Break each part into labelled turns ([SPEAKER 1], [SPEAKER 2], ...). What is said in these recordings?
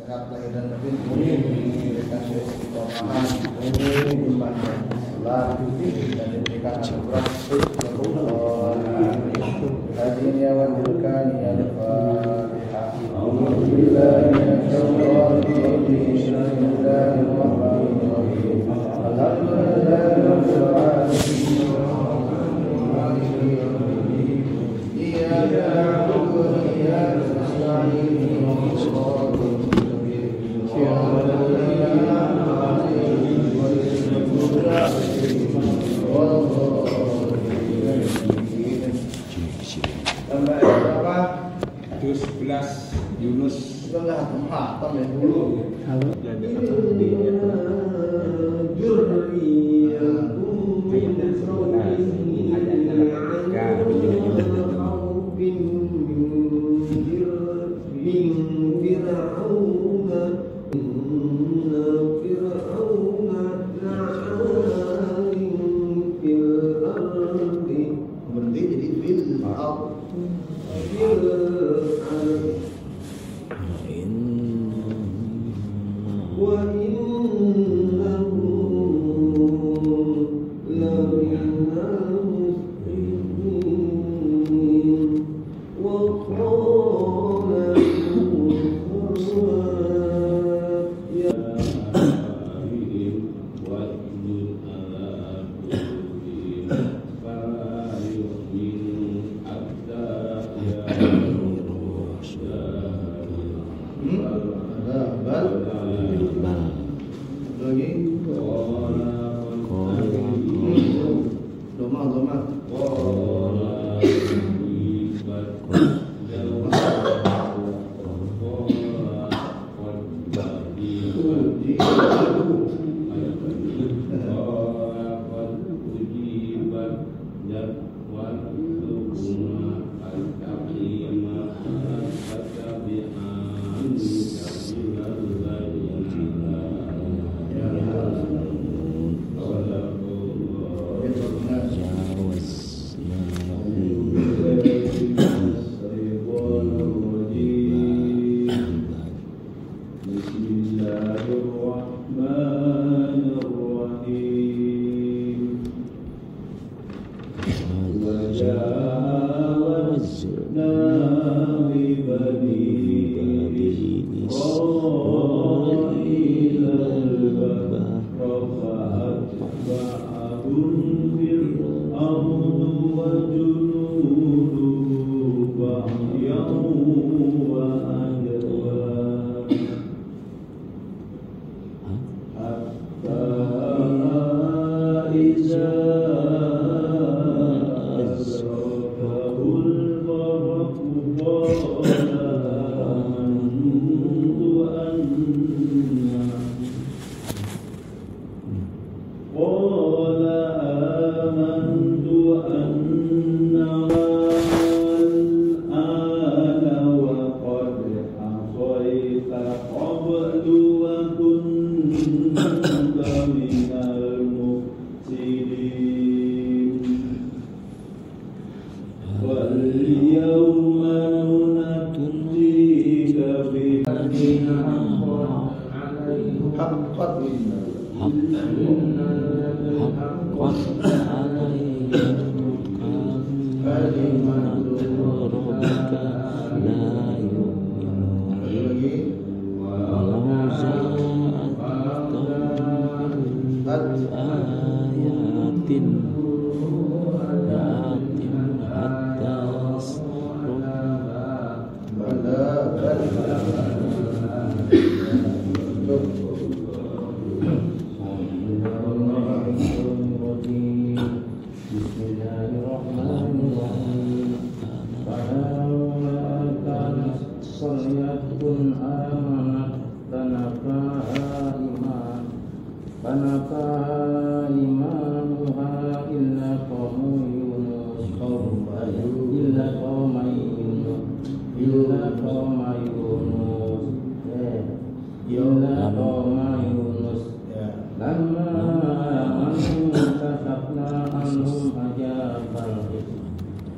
[SPEAKER 1] berkat lahir dan batin, diberikan istiqomah, diberikan salat, dan diberikan anugerah hadirin ya wanjurkan ya al-Fatihah. Alhamdulillah
[SPEAKER 2] Juz 11 Yunus
[SPEAKER 1] itu enggak hatam ya dulu.
[SPEAKER 2] yang di atas di
[SPEAKER 1] berhenti jadi fil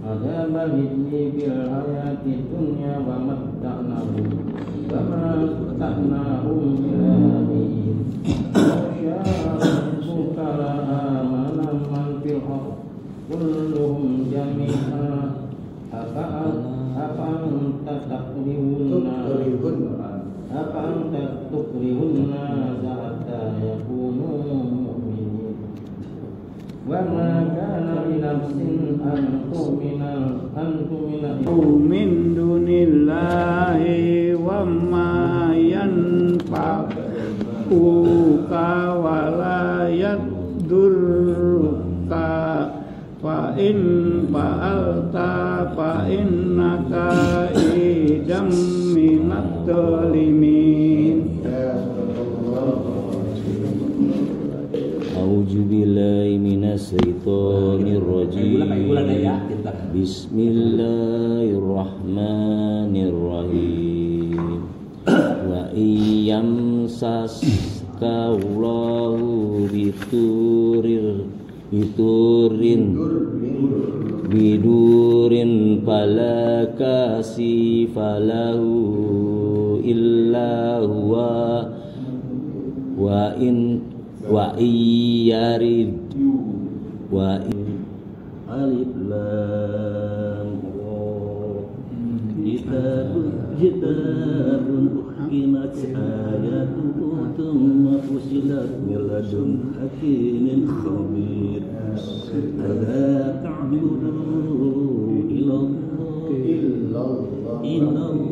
[SPEAKER 3] Adabal hidni bil hayati dunya wa matta'nahu wa ma ومتعناهم إلى حين ولو شاء ربك لآمن من في الأرض كلهم جميعا أفأنت تكره الناس حتى يكونوا مؤمنين وما كان لنفس أن تؤمن من دون الله وما ينفعك ولا يضرك فإن فعلت فإنك إذا من الظالمين.
[SPEAKER 4] A'udzu billahi minasyaitonir rajim. Bismillahirrahmanirrahim. Wa iyam saskawlahu bidurin fala kasifalahu illa huwa wa iyarid wa alif lam kitabun uhkimat ayatuhu thumma fusilat min ladun hakimin khabir ala ta'budu illallah innani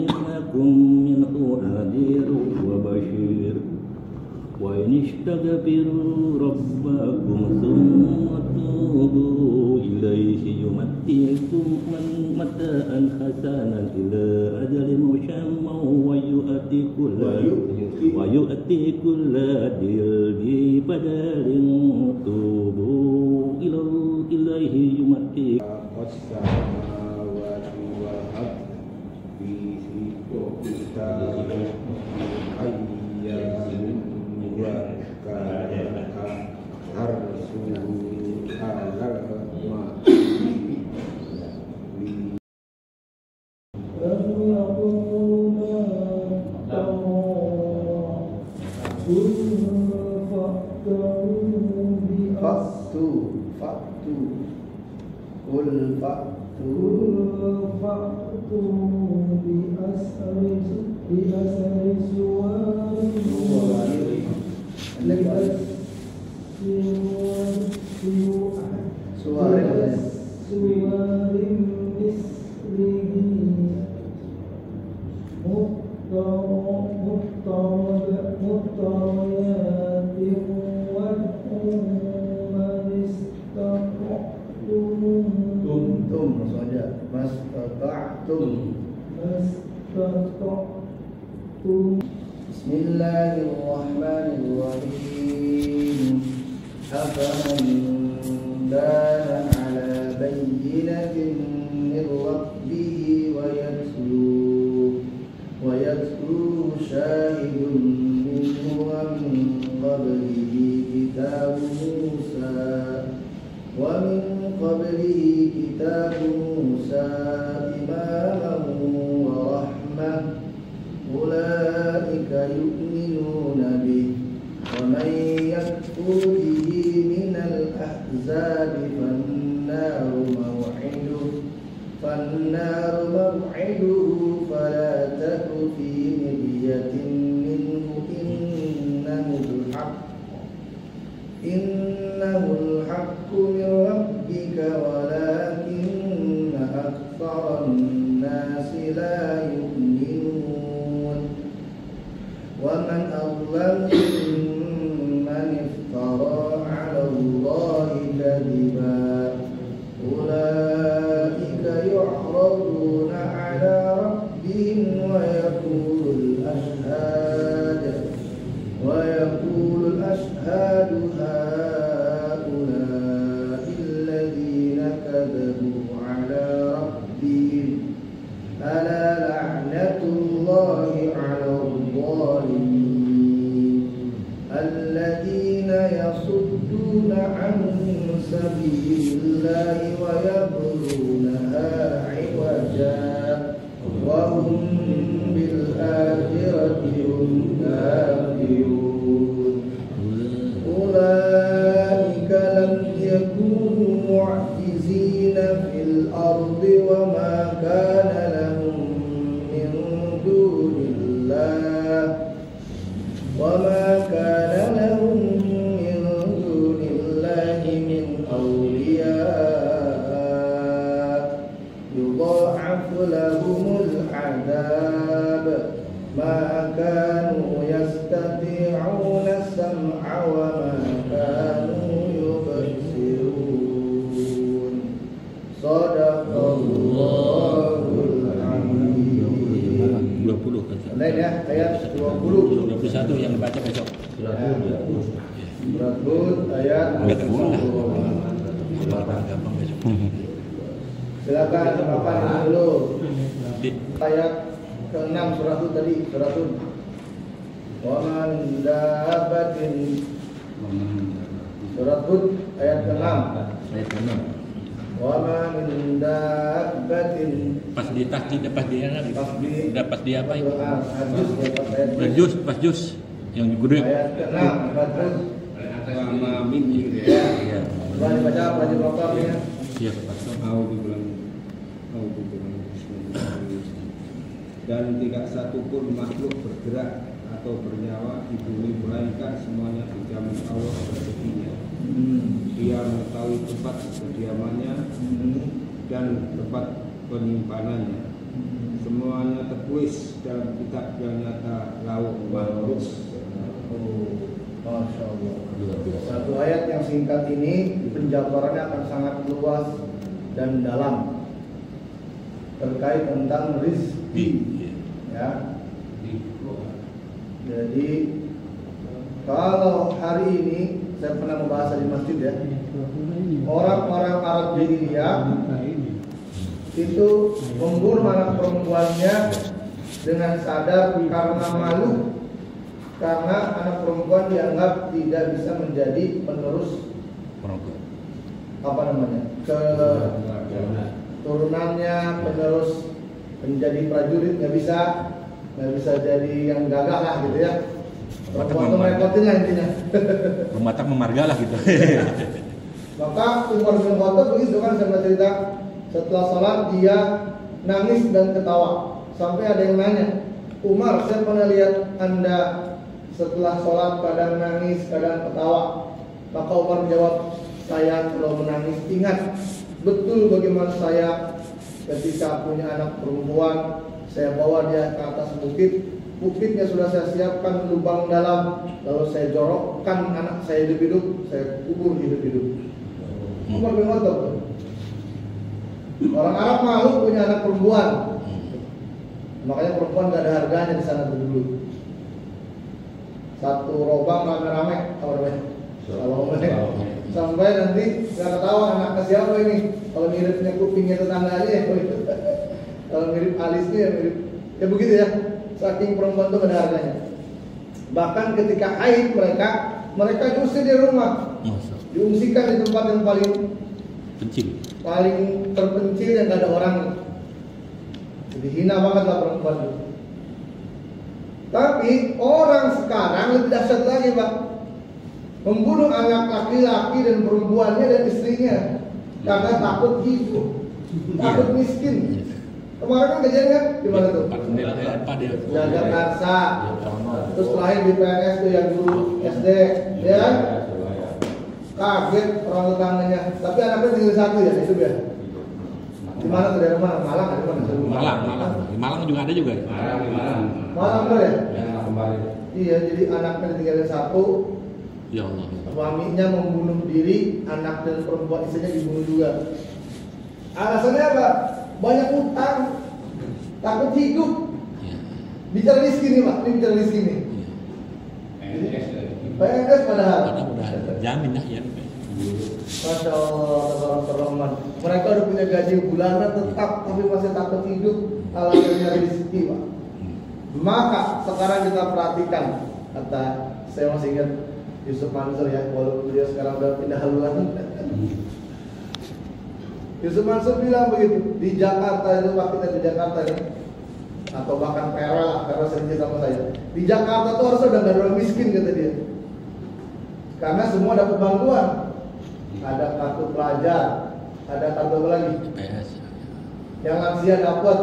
[SPEAKER 4] lakum minhu nadhirun wa bashir wa in istaghfiru rabbakum thumma tubu ilayhi yumatti'ukum mata'an hasanan ila ajalin musamman wa yu'ti kulla dhil badalin tubu ilayhi yumatti'ukum
[SPEAKER 1] Bismillahirrahmanirrahim. Afaman kana ala bayyinatin min rabbih wa yatlu shahidun minhu wa min qablihi kitabu Musa imaman wa rahmah ulaika yu'minuna bihi wa man yakfur bihi minal ahzabi fannaru maw'iduhu fala taku fi miryatin minhu innahul haqqu min rabbika walakinna aktharan nasi la yu'minun wa man adlamu mimman iftara 'ala Allahi kadiban ulaika yu'raduna 'ala rabbihim wa yaqulu al-ashhadu ha'ula'i alladhina kadhabu 'ala rabbihim ala la'natullahi 'ala adh-dhalimin alladhina yasudduna 'an sabilillahi wa yabghunaha 'iwaja وهم بالآخرة هم كافرون أولئك لم يكونوا معجزين في الأرض وما كان لهم من دون الله من أولياء يضاعف لهم العذاب ما كانوا يستطيعون السمع وما كانوا يبصرون صدق Allahul Azim.
[SPEAKER 4] 20 kata.
[SPEAKER 1] Lain ya, ayat 20.
[SPEAKER 4] 21 yang dibaca besok.
[SPEAKER 1] Surat Hud ayat 20. Silakan paparan dulu. Ayat ke-6 surat Hud tadi, surat Hud. Wa man dabbatin. Surat Hud ayat ke-6.
[SPEAKER 4] Ayat ke-6.
[SPEAKER 1] Wa ma min dabbatin.
[SPEAKER 4] Pas di tahqiq pas dia lagi. Pas dia apa itu? Pas jus yang gede.
[SPEAKER 1] Ayat ke-6 surat Hud.
[SPEAKER 2] Sama min
[SPEAKER 4] Iya.
[SPEAKER 1] Coba dibaca wajib lokal ya.
[SPEAKER 4] Siap.
[SPEAKER 2] Dan tidak satu pun makhluk bergerak atau bernyawa di bumi melainkan semuanya dijamin Allah rezekinya. Dia mengetahui tempat kediamannya dan tempat penyimpanannya. Semuanya tertulis dalam kitab yang nyata lauh mahfuz.
[SPEAKER 1] Masya Allah. Satu ayat yang singkat ini penjabarannya akan sangat luas dan dalam terkait tentang rizki, ya. Jadi kalau hari ini saya pernah membahas di masjid ya, orang-orang Arab jahiliyah itu membunuh anak perempuannya dengan sadar karena malu. Karena anak perempuan dianggap tidak bisa menjadi penerus keturunannya, penerus menjadi prajurit nggak bisa jadi yang gagah lah gitu ya. Perempuan itu merepotin lah intinya.
[SPEAKER 4] Mematang memarga lah gitu.
[SPEAKER 1] Maka Umar bin Khattab begitu kan, saya cerita setelah sholat dia nangis dan ketawa sampai ada yang nanya, Umar, saya pernah lihat Anda setelah sholat kadang nangis, kadang ketawa. Maka Umar menjawab, saya kalau menangis ingat betul bagaimana saya ketika punya anak perempuan, saya bawa dia ke atas bukit. Bukitnya sudah saya siapkan lubang dalam, lalu saya jorokkan anak saya hidup-hidup, saya kubur hidup-hidup. Umar bin Khattab. Orang Arab malu punya anak perempuan, makanya perempuan gak ada harganya di sana dulu. Satu lubang rame-rame, sampai nanti nggak ketahuan anaknya siapa ini. Kalau miripnya kupingnya tetangga aja ya, kalau mirip alisnya ya mirip, ya begitu ya. Saking perempuan itu ada harganya. Bahkan ketika haid mereka diusir di rumah, diungsikan di tempat yang paling terpencil yang nggak ada orang. Jadi hina banget lah perempuan itu. Tapi orang sekarang lebih dahsyat lagi, Pak. Membunuh anak laki-laki dan perempuannya dan istrinya karena takut hidup, takut miskin. Kemarin kan kejadian kan di mana tuh? Jakarta. Terus lahir di PNS tuh yang guru SD, ya kan? Kaget orang tetangganya. Tapi anaknya tinggal satu ya, itu ya. Di mana tuh, daerah mana? Malang ada mana?
[SPEAKER 4] Malang. Di Malang juga ada juga.
[SPEAKER 1] Malang tuh ya? Iya, jadi anaknya ditinggalin satu.
[SPEAKER 4] Ya Allah.
[SPEAKER 1] Suaminya membunuh diri, anak dan perempuan istrinya dibunuh juga. Alasannya apa? Banyak utang, takut hidup. Bicara miskin nih, Pak. Ini bicara miskin nih. PNS padahal.
[SPEAKER 4] Jamin lah ya.
[SPEAKER 1] Masya Allah, Rahman. Mereka udah punya gaji bulanan tetap, tapi masih takut hidup. Alasannya rezeki, Pak. Maka sekarang kita perhatikan, kata saya masih ingat Yusuf Mansur ya, walaupun beliau sekarang udah pindah haluan. Yusuf Mansur bilang begitu di Jakarta itu, Pak, kita di Jakarta ini atau bahkan Vera lah, Vera sering cerita sama saya. Di Jakarta tuh harusnya udah gak ada orang miskin kata dia. Karena semua dapat bantuan. Ada kartu pelajar, ada kartu apa lagi? Yang lansia dapat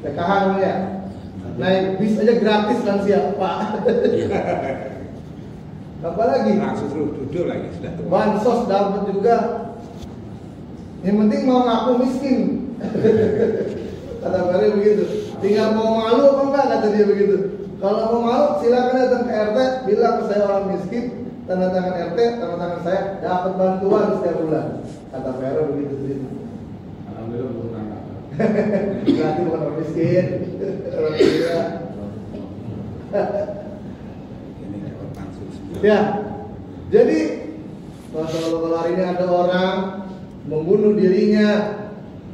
[SPEAKER 1] PKH namanya. Naik bis aja gratis lansia, Pak. Apa lagi?
[SPEAKER 2] Langsung suruh duduk lagi sudah tua.
[SPEAKER 1] Bansos dapat juga. Yang penting mau ngaku miskin. Kata Ferry begitu. Tinggal mau malu apa enggak, kata dia begitu. Kalau mau malu silakan datang ke RT, bilang saya orang miskin, tanda tangan RT, tanda tangan saya, dapat bantuan setiap bulan. Kata Ferry begitu.
[SPEAKER 2] Alhamdulillah belum nangkap.
[SPEAKER 1] Berarti bukan orang miskin. Orang kaya.
[SPEAKER 2] Ini dapat pansus.
[SPEAKER 1] Ya. Jadi kalau hari ini ada orang membunuh dirinya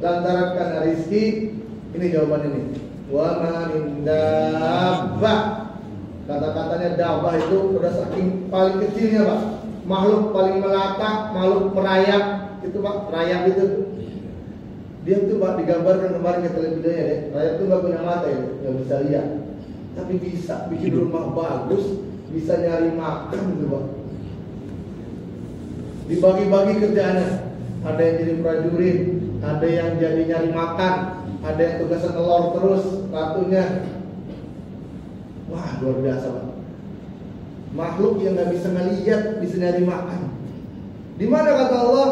[SPEAKER 1] lantaran karena rizki, ini jawaban ini. Wa ma min dabbah. Kata-katanya dabbah itu udah saking paling kecilnya, Pak. Makhluk paling melata, makhluk merayap itu, Pak, rayap itu. Dia tuh, Pak, digambarkan kemarin kita lihat videonya deh. Rayap itu nggak punya mata ya, nggak bisa lihat, tapi bisa bikin rumah bagus, bisa nyari makan gitu, Pak. Dibagi-bagi kerjaannya. Ada yang jadi prajurit, ada yang jadi nyari makan, ada yang tugasnya telur terus ratunya. Wah, luar biasa, Pak. Makhluk yang nggak bisa ngelihat bisa nyari makan. Di mana kata Allah?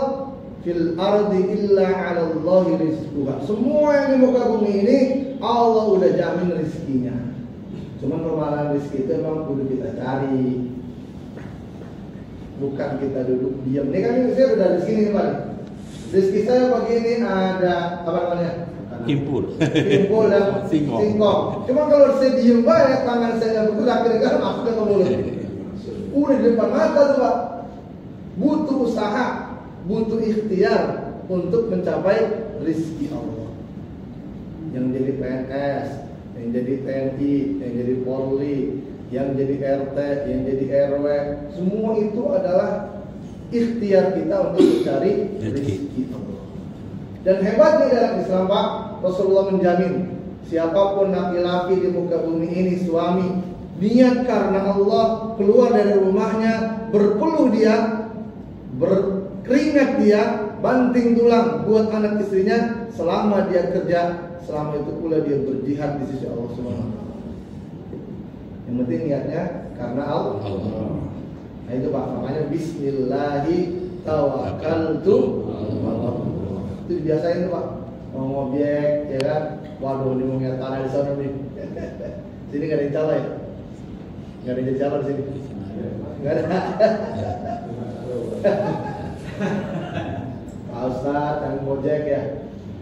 [SPEAKER 1] Fil ardi illa 'ala Allahi rizquha. Semua yang di muka bumi ini Allah udah jamin rezekinya. Cuman permasalahan rezeki itu emang kudu kita cari. Bukan kita duduk diam. Ini kan saya udah di sini nih, Pak. Rezeki saya pagi ini ada apa namanya?
[SPEAKER 4] Kimpul
[SPEAKER 1] Dan singkong. Cuma kalau saya diem banyak, tangan saya bergerak, kira-kira masuknya ke mulut. Udah di depan mata tuh, Pak. Butuh usaha, butuh ikhtiar untuk mencapai rizki Allah. Yang jadi PNS, yang jadi TNI, yang jadi Polri, yang jadi RT, yang jadi RW, semua itu adalah ikhtiar kita untuk mencari rezeki Allah. Dan hebatnya dalam Islam, Pak, Rasulullah menjamin siapapun laki-laki di muka bumi ini, suami, niat karena Allah, keluar dari rumahnya, berpeluh dia, berkeringat dia, banting tulang buat anak istrinya, selama dia kerja, selama itu pula dia berjihad di sisi Allah Subhanahu wa taala. Yang penting niatnya karena Allah. Nah itu, Pak, namanya bismillahi tawakkaltu. Itu dibiasain tuh, Pak. Mau ngobjek, ya kan? Waduh, ini mau ngeliat tanah di sana nih. Sini nggak ada yang calo ya? Nggak ada yang calo di sini. Nggak ada. Pak Ustaz yang ngojek ya,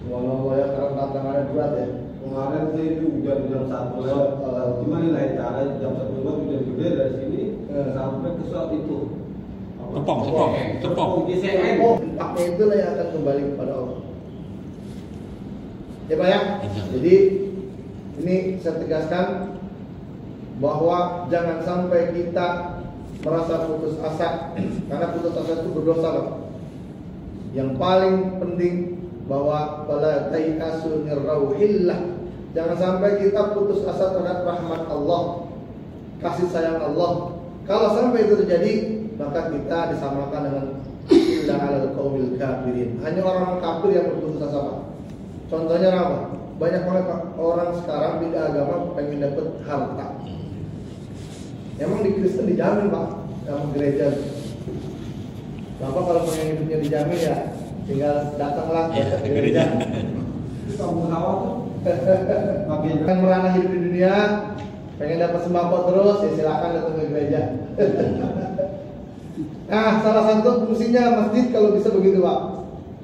[SPEAKER 1] ngomong-ngomong karena tantangannya berat ya.
[SPEAKER 2] Kemarin sih itu hujan jam 1 lewat. Gimana lain cara jam 1 lewat hujan gede dari sini sampai ke shot itu.
[SPEAKER 4] Tepong.
[SPEAKER 1] Impaknya itulah yang akan kembali kepada Allah. Ya, Pak ya. Jadi ini saya tegaskan bahwa jangan sampai kita merasa putus asa, karena putus asa itu berdosa, Pak. Yang paling penting bahwa fala tayasu min rauhillah. Jangan sampai kita putus asa terhadap rahmat Allah, kasih sayang Allah. Kalau sampai itu terjadi, maka kita disamakan dengan illa 'alal qaumil kafirin. Hanya orang kafir yang berputus asa, Pak. Contohnya apa? Banyak banget, Pak, orang sekarang pindah agama pengen dapat harta. Emang di Kristen dijamin, Pak, sama gereja. Bapak kalau pengen hidupnya dijamin ya tinggal datanglah ke gereja.
[SPEAKER 2] Kamu hawa tuh.
[SPEAKER 1] Pengen merana hidup di dunia, pengen dapat sembako terus, ya silakan datang ke gereja. Nah, salah satu fungsinya masjid kalau bisa begitu, Pak.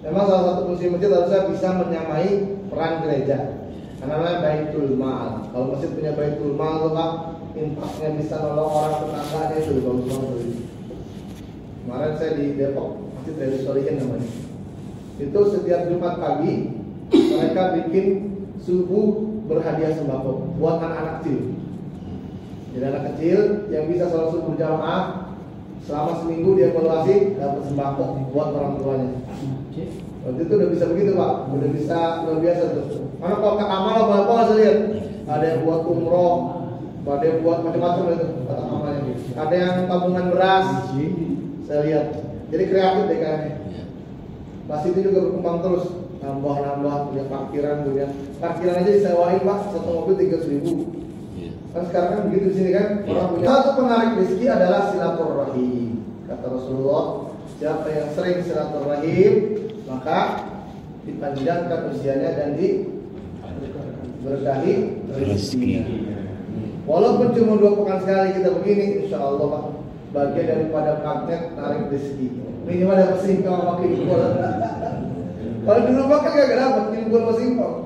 [SPEAKER 1] Memang salah satu fungsi masjid harusnya bisa menyamai peran gereja. Karena namanya baitul mal. Kalau masjid punya baitul mal tuh, Pak, impaknya bisa nolong orang tetangganya itu bagus banget. Kemarin saya di Depok, masjid dari Solihin namanya. Itu setiap Jumat pagi mereka bikin subuh berhadiah sembako buat anak-anak kecil. Jadi anak kecil yang bisa sholat subuh berjamaah selama seminggu dia evaluasi dapat sembako buat orang tuanya. Waktu itu udah bisa begitu Pak, udah bisa luar biasa tuh. Karena kalau ke amal apa saya lihat, ada yang buat umroh, ada yang buat macam-macam itu kata amalnya. Ada yang tabungan beras, saya lihat. Jadi kreatif deh kayaknya. Pas itu juga berkembang terus, nambah, punya parkiran aja disewain Pak, satu mobil 300.000. Kan sekarang kan begitu di sini kan, orang punya. Satu penarik rezeki adalah silaturahim. Kata Rasulullah, siapa yang sering silaturahim, maka dipanjangkan usianya dan diberkahi rezekinya. Walaupun cuma 2 pekan sekali kita begini, insya Allah Pak, bagian daripada magnet tarik rezeki. Minimal dapat singkong sama kimpul. Kalau dulu makan gak dapat kimpul sama singkong.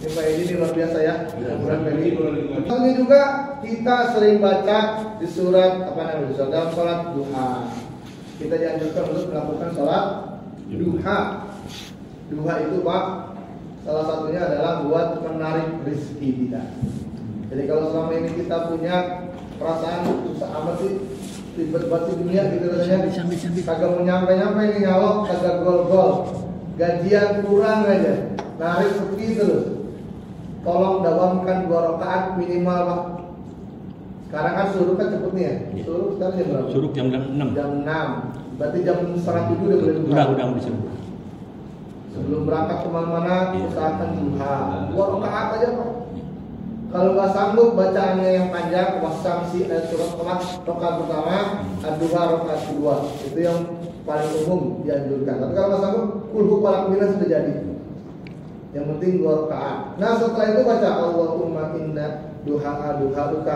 [SPEAKER 1] Ini Pak ini luar biasa ya. Ini juga kita sering baca di surat dalam sholat duha. Kita dianjurkan untuk melakukan sholat duha. Duha itu Pak, salah satunya adalah buat menarik rezeki kita. Jadi kalau selama ini kita punya perasaan susah amat sih, ribet banget di dunia gitu rasanya, kagak mau nyampe ini nyalok, kagak gol, gajian kurang aja, narik sepi terus. Tolong dawamkan 2 rakaat minimal Pak. Sekarang kan suruh kan cepet nih ya. Suruh sekarang jam berapa?
[SPEAKER 4] Suruh jam 6.
[SPEAKER 1] Jam 6. Berarti jam 6:30 udah boleh buka.
[SPEAKER 4] Udah disuruh.
[SPEAKER 1] Sebelum berangkat kemana-mana usahakan duha. 2 rakaat aja Pak. Kalau nggak sanggup bacaannya yang panjang, wasamsi surat kelas rakaat pertama, duha rakaat kedua. Itu yang paling umum dianjurkan. Tapi kalau nggak sanggup, kulhu falaq minas sudah jadi. Yang penting 2 rakaat. Nah setelah itu baca Allahumma inna duha'uka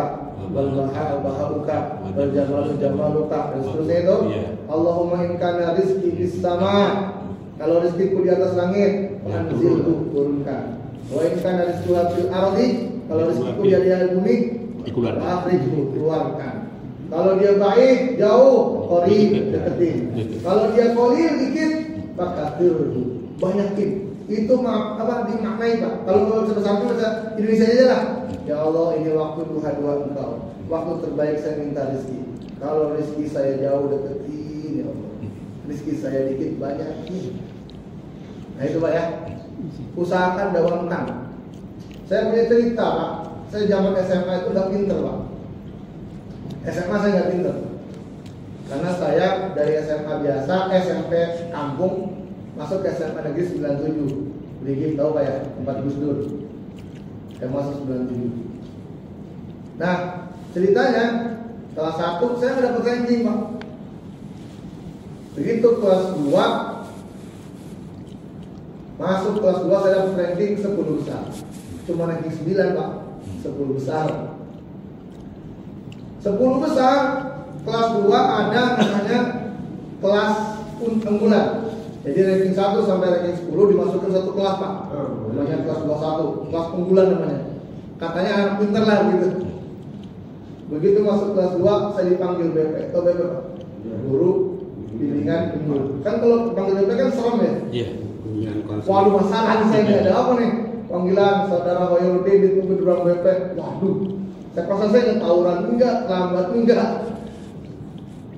[SPEAKER 1] wal baha'uka wal jamaluka dan seterusnya itu. Allahumma in kana rizki bis sama. Kalau rizkiku di atas langit, anzilhu, turunkan. Wa in kana rizqu fil ardi, kalau rizkiku di atas bumi, akhrijhu, keluarkan. Kalau dia baik, jauh, qarib, deketin. Kalau dia qalil dikit, fakathirhu, banyakin. Itu dimaknai Pak. Kalau mau bisa bersatu bahasa Indonesia aja lah. Ya Allah, ini waktu duha Engkau. Waktu terbaik saya minta rezeki. Kalau rezeki saya jauh, deketin ya Allah. Rezeki saya dikit, banyakin. Nah itu Pak ya. Usahakan dawamkan. Saya punya cerita Pak. Saya zaman SMA itu udah pinter Pak. SMA saya nggak pinter. Karena saya dari SMA biasa, SMP kampung, masuk ke SMA Negeri 97. Brigif tahu Pak ya, tempat Gus Dur. Saya masuk 97. Nah, ceritanya kelas 1 saya nggak dapat ranking Pak. Begitu kelas 2 masuk kelas 2 saya dapat ranking 10 besar. Cuma ranking 9 Pak, 10 besar. 10 besar kelas 2 ada namanya kelas unggulan. Jadi ranking 1 sampai ranking 10 dimasukkan satu kelas Pak. Namanya kelas 21, kelas unggulan namanya. Katanya anak pinter lah gitu. Begitu masuk kelas 2 saya dipanggil BP. Tahu BP Pak? Guru bimbingan unggul. Kan kalau panggil BP kan serem ya? Iya. Waduh masalah nih saya nggak ada apa nih? Panggilan saudara Hoyoludin ditunggu di ruang BP. Waduh, saya proses saya tawuran enggak, lambat enggak.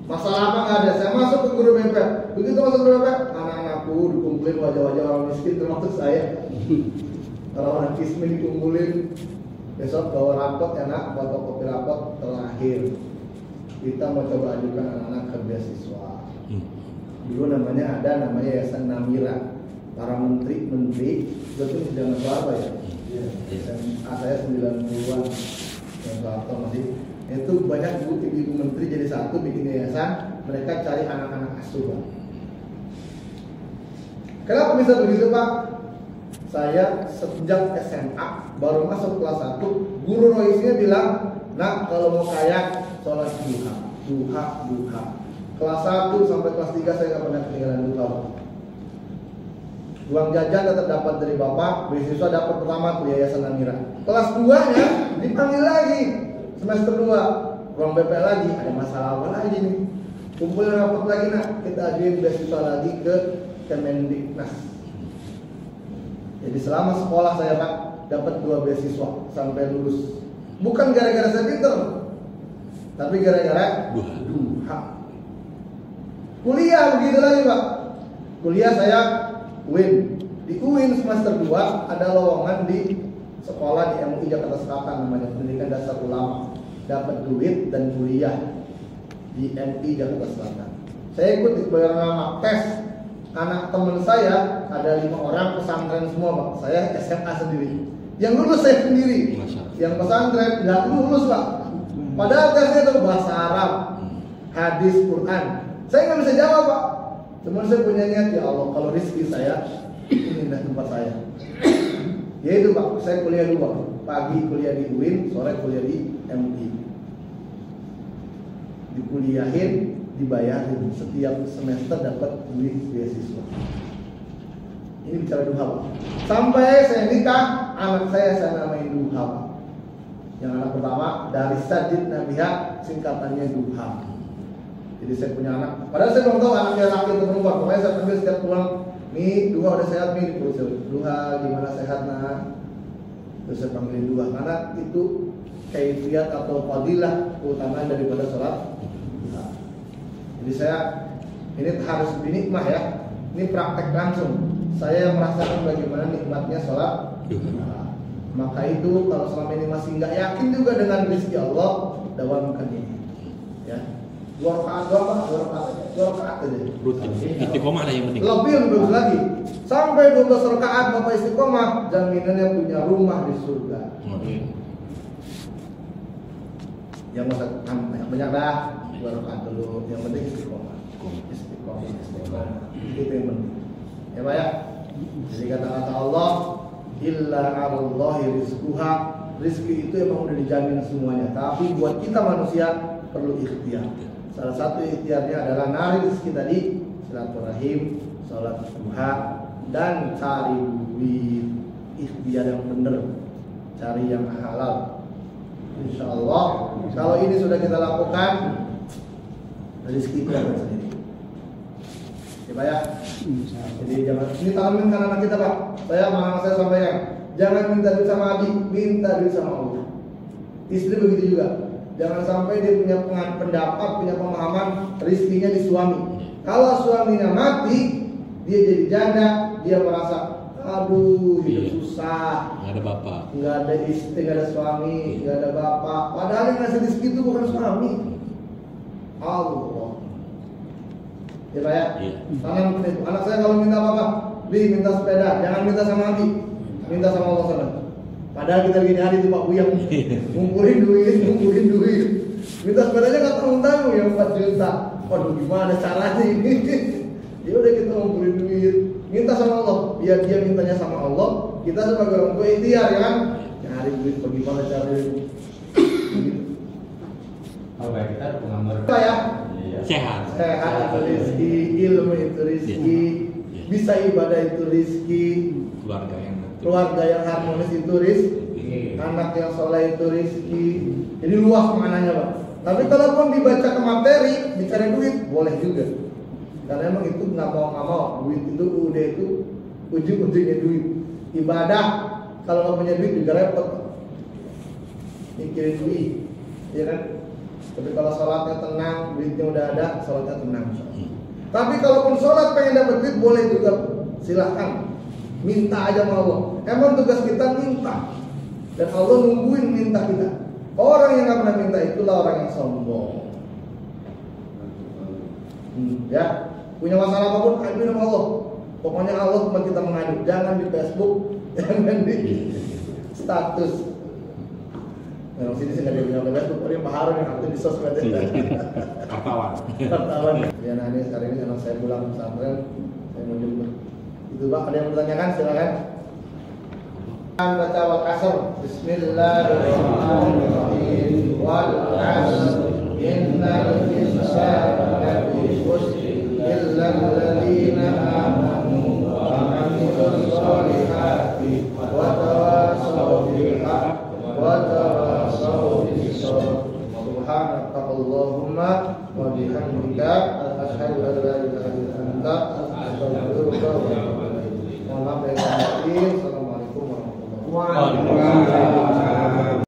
[SPEAKER 1] Masalah apa nggak ada? Saya masuk ke guru BP. Begitu masuk ke BP, anak-anakku dikumpulin wajah-wajah orang miskin termasuk saya. Orang-orang kismin dikumpulin. Besok bawa rapot enak, fotokopi rapot terakhir. Kita mau coba ajukan anak-anak ke beasiswa. Dulu namanya Yayasan Namira. Para menteri itu jangan apa ya. Saya 90-an yang Soeharto masih. Itu banyak ibu menteri jadi satu bikin yayasan, mereka cari anak-anak asuh Pak. Kenapa bisa begitu Pak? Saya sejak SMA baru masuk kelas 1, guru roisnya bilang, "Nak, kalau mau kaya sholat duha. Kelas 1 sampai kelas 3 saya nggak pernah ketinggalan duha. Uang jajan tetap dapat dari bapak, beasiswa dapat pertama tuh Yayasan Namira. Kelas 2-nya dipanggil lagi, semester 2, ruang BP lagi, ada masalah apa lagi nih? Kumpulin rapat lagi nak, kita ajuin beasiswa lagi ke Kemendiknas. Jadi selama sekolah saya Pak dapat 2 beasiswa sampai lulus. Bukan gara-gara saya pinter, tapi gara-gara duha. Kuliah begitu lagi Pak. Kuliah saya UIN. Di UIN semester 2 ada lowongan di sekolah di MUI Jakarta Selatan namanya Pendidikan Dasar Ulama. Dapat duit dan kuliah di MUI Jakarta Selatan. Saya ikut di beberapa tes. Anak teman saya ada 5 orang pesantren semua, Pak. Saya SMA sendiri. Yang lulus saya sendiri. Yang pesantren nggak lulus, Pak. Padahal tesnya itu bahasa Arab, hadis, Quran. Saya nggak bisa jawab, Pak. Cuma saya punya niat, ya Allah, kalau rezeki saya ini dah tempat saya. Ya itu, Pak. Saya kuliah 2. Pagi kuliah di UIN, sore kuliah di MUI. Dikuliahin, dibayarin setiap semester dapat duit beasiswa. Ini bicara duha, Pak. Sampai saya nikah, anak saya namain Duha, Pak. Yang anak pertama dari Sajid Nabiha, singkatannya Duha. Jadi saya punya anak. Padahal saya belum tahu anaknya laki atau perempuan. Pokoknya saya panggil setiap pulang, nih Duha udah sehat nih, Duha gimana sehat nak? Terus saya panggilin Duha karena itu kaifiat atau fadilah keutamaan daripada sholat. Jadi saya ini harus dinikmah ya. Ini praktek langsung. Saya merasakan bagaimana nikmatnya sholat. Maka itu kalau selama ini masih nggak yakin juga dengan rezeki Allah, dawamkan ini. Ya, 2 rakaat aja.
[SPEAKER 4] Istiqomah lah yang penting.
[SPEAKER 1] Lebih bagus lagi. Sampai 12 rakaat Bapak istiqomah, jaminannya punya rumah di surga. Yang banyak dah. 2 rakaat dulu. Yang penting istiqomah. Istiqomah. Itu yang penting. Ya Pak ya. Jadi kata-kata Allah, illa 'alallahi rizquha. Rizki itu emang udah dijamin semuanya. Tapi buat kita manusia perlu ikhtiar. Salah satu ikhtiarnya adalah nari rezeki tadi, silaturahim, sholat duha, dan cari duit. Ikhtiar yang benar, cari yang halal. Insya Allah, kalau ini sudah kita lakukan, rezeki itu akan sendiri. Ya Pak ya. Jadi jangan ini tanamkan anak kita, Pak. Saya sampaikan, jangan minta duit sama Abi, minta duit sama Allah. Istri begitu juga. Jangan sampai dia punya pendapat, punya pemahaman rezekinya di suami. Kalau suaminya mati, dia jadi janda, dia merasa aduh hidup susah.
[SPEAKER 4] Nggak ada bapak.
[SPEAKER 1] Nggak ada istri, nggak ada suami, nggak ada bapak. Padahal yang ngasih rezeki itu bukan suami, Allah. Ya Pak ya. Tanam itu. Anak saya kalau minta apa-apa, minta sepeda, jangan minta sama Abi, minta sama Allah sana. Padahal kita gini hari itu Pak Buyang ngumpulin duit. Minta sepedanya nggak tanggung-tanggung ya 4 juta. Waduh gimana caranya ini? Ya udah kita ngumpulin duit, minta sama Allah. Biar dia mintanya sama Allah, kita sebagai orang tua ikhtiar ya kan. Cari duit bagaimana caranya?
[SPEAKER 5] Kalau kayak kita pengambil
[SPEAKER 1] ya.
[SPEAKER 4] Sehat
[SPEAKER 1] Itu rezeki, ilmu itu rezeki, bisa ibadah itu rezeki, keluarga yang harmonis itu rezeki, anak yang soleh itu rezeki. Jadi luas maknanya Pak. Tapi kalaupun dibaca ke materi, bicara duit boleh juga. Karena emang itu nggak mau duit itu udah itu ujung-ujungnya duit. Ibadah kalau nggak punya duit juga repot. Mikirin duit, ya kan? Tapi kalau sholatnya tenang, duitnya udah ada, sholatnya tenang. Tapi kalaupun sholat pengen dapat duit boleh juga, silahkan. Minta aja sama Allah. Emang tugas kita minta, dan Allah nungguin minta kita. Orang yang nggak pernah minta itulah orang yang sombong. Ya, punya masalah apapun, adu sama Allah. Pokoknya Allah tempat kita mengadu. Jangan di Facebook, jangan di status. Nah, sini sih nggak ada yang punya Facebook, orang Pak Harun yang aktif di sosmed. Wartawan. Ya, nah ini sekarang ini anak saya pulang pesantren, saya mau jemput. Itu Pak, ada yang bertanyakan silakan. Baca wal asr. Bismillahirrahmanirrahim. Wal asr. Innal insana lafi khusr illa alladziina aamanu wa 'amilus shalihati wa tawassaw bil haqq wa tawassaw bis sabr. Subhanaka Allahumma wa bihamdika asyhadu an la ilaha illa anta astaghfiruka wa atubu ilaik. Mohon maaf lahir dan batin. Assalamualaikum warahmatullahi wabarakatuh.